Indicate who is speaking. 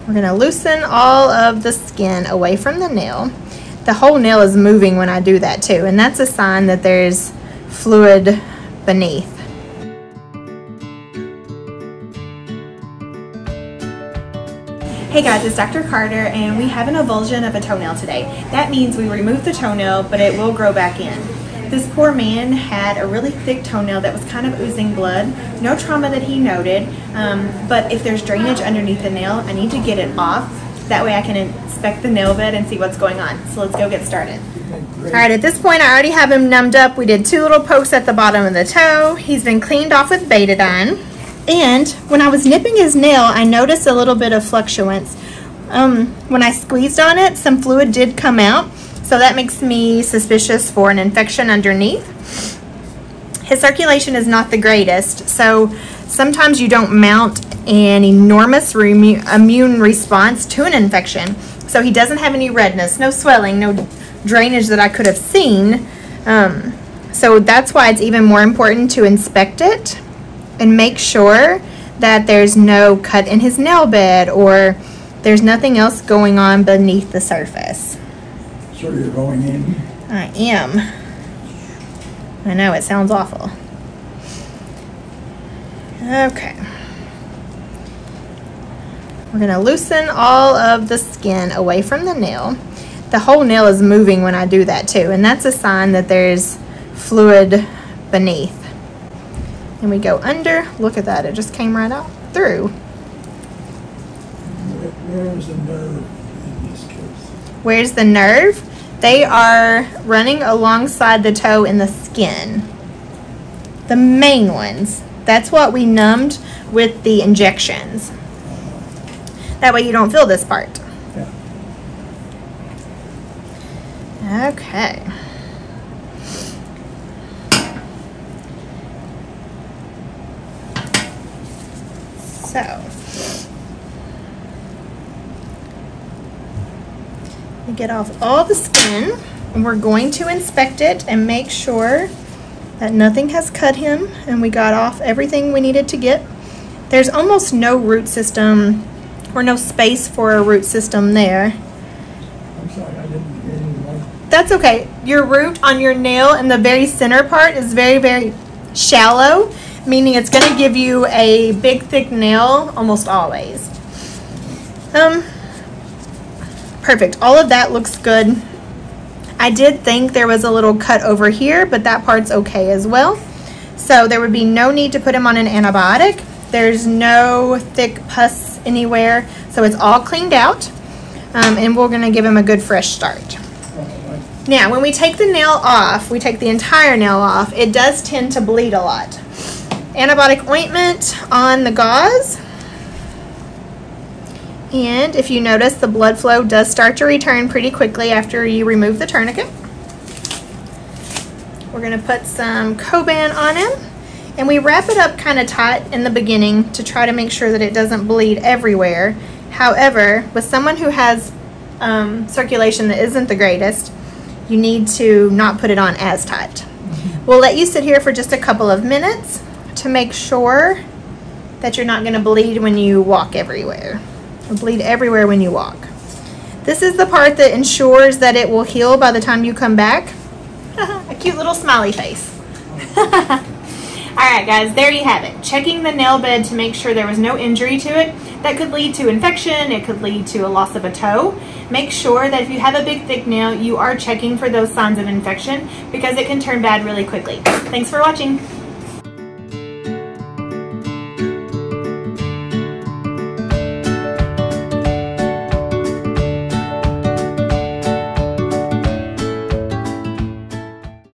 Speaker 1: We're going to loosen all of the skin away from the nail. The whole nail is moving when I do that too, and that's a sign that there's fluid beneath.
Speaker 2: Hey guys, it's Dr. Carter, and we have an avulsion of a toenail today. That means we remove the toenail, but it will grow back in. This poor man had a really thick toenail that was kind of oozing blood. No trauma that he noted, but if there's drainage underneath the nail, I need to get it off. That way I can inspect the nail bed and see what's going on. So let's go get started.
Speaker 1: Alright, at this point I already have him numbed up. We did 2 little pokes at the bottom of the toe. He's been cleaned off with betadine. And when I was nipping his nail, I noticed a little bit of fluctuance. When I squeezed on it, some fluid did come out, so that makes me suspicious for an infection underneath. His circulation is not the greatest, so sometimes you don't mount an enormous immune response to an infection. So he doesn't have any redness, no swelling, no drainage that I could have seen. So that's why it's even more important to inspect it and make sure that there's no cut in his nail bed or there's nothing else going on beneath the surface.
Speaker 3: So you're going in?
Speaker 1: I am. I know, it sounds awful. Okay. We're going to loosen all of the skin away from the nail. The whole nail is moving when I do that too, and that's a sign that there's fluid beneath. And we go under. Look at that, it just came right out through.
Speaker 3: Where's the nerve in this case?
Speaker 1: Where's the nerve? They are running alongside the toe in the skin. The main ones. That's what we numbed with the injections. That way you don't feel this part.
Speaker 3: Yeah.
Speaker 1: Okay. So, we get off all the skin, and we're going to inspect it and make sure that nothing has cut him, and we got off everything we needed to get. There's almost no root system, or no space for a root system there.
Speaker 3: I'm sorry, I didn't hear you.
Speaker 1: That's okay. Your root on your nail in the very center part is very, very shallow, meaning it's going to give you a big thick nail almost always. Perfect. All of that looks good. I did think there was a little cut over here, but that part's okay as well. So there would be no need to put him on an antibiotic. There's no thick pus anywhere, so it's all cleaned out, and we're going to give him a good fresh start. Now, when we take the nail off, we take the entire nail off, it does tend to bleed a lot. Antibiotic ointment on the gauze, and if you notice, the blood flow does start to return pretty quickly after you remove the tourniquet. We're going to put some Coban on him, and we wrap it up kind of tight in the beginning to try to make sure that it doesn't bleed everywhere. However, with someone who has circulation that isn't the greatest, you need to not put it on as tight. We'll let you sit here for just a couple of minutes to make sure that you're not going to bleed when you walk everywhere, or bleed everywhere when you walk. This is the part that ensures that it will heal by the time you come back. A cute little smiley face. Alright guys, there you have it. Checking the nail bed to make sure there was no injury to it. That could lead to infection, it could lead to a loss of a toe. Make sure that if you have a big thick nail, you are checking for those signs of infection because it can turn bad really quickly. Thanks for watching.